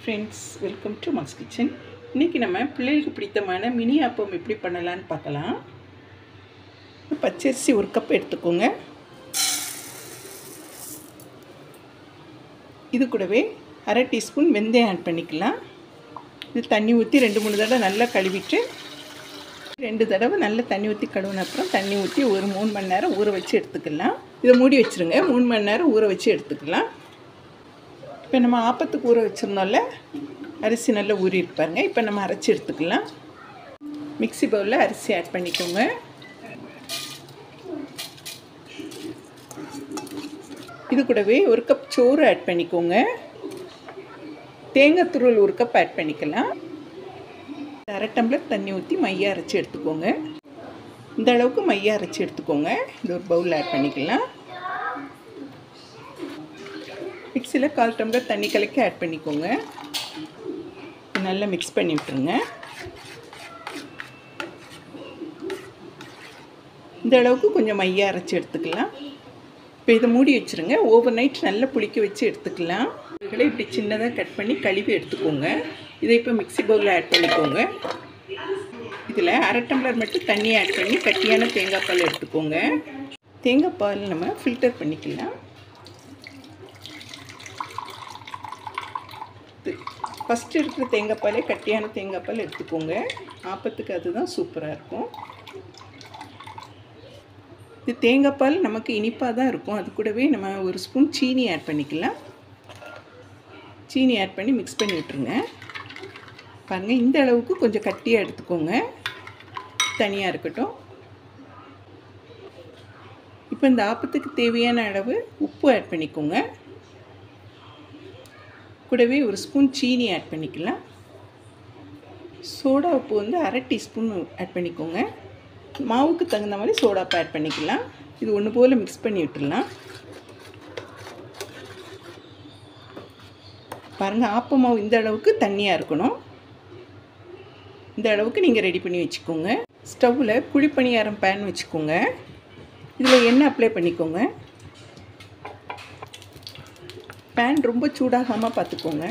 Friends, welcome to mass kitchen. இன்றைக்கி நம்ம பிள்ளைகளுக்கு பிடித்தமான மினி அப்பம் எப்படி பண்ணலான்னு பார்க்கலாம். பச்சரிசி 1 கப் எடுத்துக்கோங்க. இது கூடவே அரை டீஸ்பூன் வெந்தயம் ஆட் பண்ணிக்கலாம். இது தண்ணி ஊற்றி 2-3 தடவை நல்லா கழுவிட்டு 2 தடவை நல்லா தண்ணி ஊற்றி கழுவின அப்புறம் தண்ணி ஊற்றி ஒரு 3 மணி நேரம் ஊற வச்சு எடுத்துக்கலாம். இதை மூடி வச்சுருங்க. 3 மணி நேரம் ஊற வச்சு எடுத்துக்கலாம். இப்போ நம்ம ஆப்பத்துக்கு ஊற வச்சுருந்தோம்ல, அரிசி நல்லா ஊறி இருப்பாருங்க. இப்போ நம்ம அரைச்சி எடுத்துக்கலாம். மிக்ஸி பவுலில் அரிசி ஆட் பண்ணிக்கோங்க. இது கூடவே 1 கப் சோறு ஆட் பண்ணிக்கோங்க. தேங்காய் துருவல் 1 கப் ஆட் பண்ணிக்கலாம். அரை டம்ளர் தண்ணி ஊற்றி மைய அரைச்சி எடுத்துக்கோங்க. இந்த அளவுக்கு மைய அரைச்சி எடுத்துக்கோங்க. இது ஒரு பவுலில் ஆட் பண்ணிக்கலாம். மிக்ஸியில் 1/4 டம்ளர் தண்ணி கலக்கி ஆட் பண்ணிக்கோங்க. நல்லா மிக்ஸ் பண்ணி விட்டுருங்க. இந்த அளவுக்கு கொஞ்சம் மைய அரைச்சி எடுத்துக்கலாம். இப்போ இதை மூடி வச்சுருங்க. ஓவர் நைட் நல்லா புளிக்க வச்சு எடுத்துக்கலாம். இதுகளை இப்படி சின்னதாக கட் பண்ணி கழுவி எடுத்துக்கோங்க. இதை இப்போ மிக்ஸி பவுலில் ஆட் பண்ணிக்கோங்க. இதில் அரை டம்ளர் மட்டும் தண்ணி ஆட் பண்ணி கட்டியான தேங்காய் பால் எடுத்துக்கோங்க. தேங்காய் பால் நம்ம ஃபில்டர் பண்ணிக்கலாம். ஃபஸ்ட்டு இருக்கிற தேங்காய் பாலே கட்டியான தேங்காய் பால் எடுத்துக்கோங்க. ஆப்பத்துக்கு அதுதான் சூப்பராக இருக்கும். இது தேங்காய் பால் நமக்கு இனிப்பாக தான் இருக்கும். அது கூடவே நம்ம 1 ஸ்பூன் சீனி ஆட் பண்ணிக்கலாம். சீனி ஆட் பண்ணி மிக்ஸ் பண்ணி விட்டுருங்க. பாருங்கள், இந்த அளவுக்கு கொஞ்சம் கட்டியாக எடுத்துக்கோங்க. தனியாக இருக்கட்டும். இப்போ இந்த ஆப்பத்துக்கு தேவையான அளவு உப்பு ஆட் பண்ணிக்கோங்க. கூடவே 1 ஸ்பூன் சீனி ஆட் பண்ணிக்கலாம். சோடா உப்பு வந்து அரை டீஸ்பூன் ஆட் பண்ணிக்கோங்க. மாவுக்கு தகுந்த மாதிரி சோடா உப்பு ஆட் பண்ணிக்கலாம். இது ஒன்று போல் மிக்ஸ் பண்ணி விட்டுடலாம். பாருங்கள், ஆப்ப மாவு இந்த அளவுக்கு தண்ணியாக இருக்கணும். இந்த அளவுக்கு நீங்கள் ரெடி பண்ணி வச்சுக்கோங்க. ஸ்டவ்வில் குழிப்பணியாரம் பேன் வச்சுக்கோங்க. இதில் எண்ணெய் அப்ளை பண்ணிக்கோங்க. பேன் ரொம்ப சூடாகாமல் பார்த்துக்கோங்க.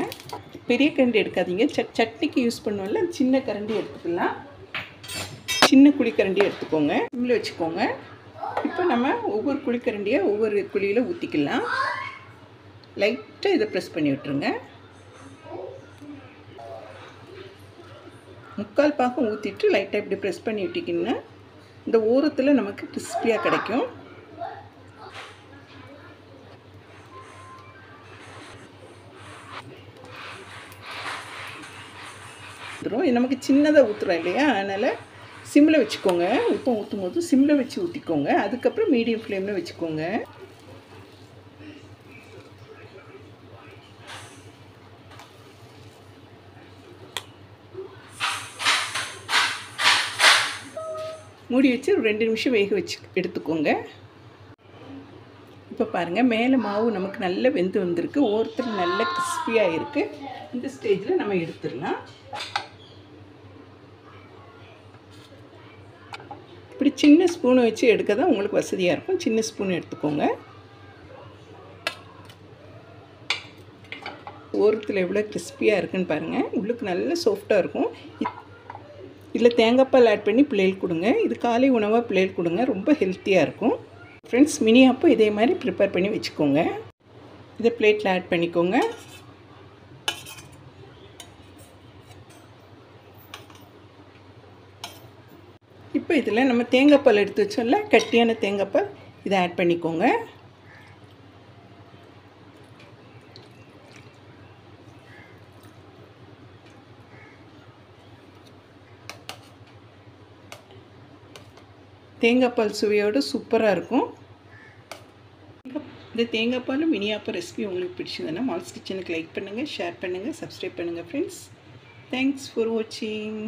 பெரிய கரண்டி எடுக்காதீங்க. சட்னிக்கு யூஸ் பண்ணுவோம்ல, சின்ன கரண்டி எடுத்துக்கலாம். சின்ன குழிக்கரண்டி எடுத்துக்கோங்க. சிம்மில் வச்சுக்கோங்க. இப்போ நம்ம ஒவ்வொரு குழிக்கரண்டியாக ஒவ்வொரு குழியில் ஊற்றிக்கலாம். லைட்டாக இதை ப்ரெஸ் பண்ணி விட்டுருங்க. 3/4 பாகம் ஊற்றிட்டு லைட்டாக இப்படி ப்ரெஸ் பண்ணி விட்டிங்கன்னா இந்த ஓரத்தில் நமக்கு கிறிஸ்பியாக கிடைக்கும். நமக்கு சின்னதாக ஊற்றுறோம் இல்லையா, அதனால் சிம்மில் வச்சுக்கோங்க. உப்பு ஊற்றும் போது சிம்மில் வச்சு ஊற்றிக்கோங்க. அதுக்கப்புறம் மீடியம் ஃப்ளேமில் வச்சுக்கோங்க. மூடி வச்சு 2 நிமிஷம் வேக வச்சு எடுத்துக்கோங்க. இப்போ பாருங்கள், மேலே மாவு நமக்கு நல்லா வெந்து வந்திருக்கு. ஓரத்தில் நல்ல கிறிஸ்பியாக இருக்குது. இந்த ஸ்டேஜில் நம்ம எடுத்துடலாம். இப்படி சின்ன ஸ்பூனை வச்சு எடுக்க தான் உங்களுக்கு வசதியாக இருக்கும். சின்ன ஸ்பூன் எடுத்துக்கோங்க. ஓரத்தில் எவ்வளோ கிறிஸ்பியாக இருக்குன்னு பாருங்கள். உள்ளுக்கு நல்ல சாஃப்டாக இருக்கும். இதில் தேங்காய் பால் ஆட் பண்ணி பிள்ளைகளுக்கு கொடுங்க. இது காலை உணவாக பிள்ளைகளுக்கு கொடுங்க. ரொம்ப ஹெல்த்தியாக இருக்கும். ஃப்ரெண்ட்ஸ், மினி அப்போ இதே மாதிரி ப்ரிப்பேர் பண்ணி வச்சுக்கோங்க. இதை பிளேட்டில் ஆட் பண்ணிக்கோங்க. இப்போ இதில் நம்ம தேங்காய் பால் எடுத்து வச்சோம்ல, கட்டியான தேங்காய் பால், இதை ஆட் பண்ணிக்கோங்க. தேங்காய் பால் சுவையோடு சூப்பராக இருக்கும். இந்த தேங்காய் பால் மினி அப்பம் ரெசிபி உங்களுக்கு பிடிச்சதுன்னா மால்ஸ் கிச்சனுக்கு லைக் பண்ணுங்கள், ஷேர் பண்ணுங்கள், சப்ஸ்கிரைப் பண்ணுங்கள் ஃப்ரெண்ட்ஸ். தேங்க்ஸ் ஃபார் வாட்சிங்.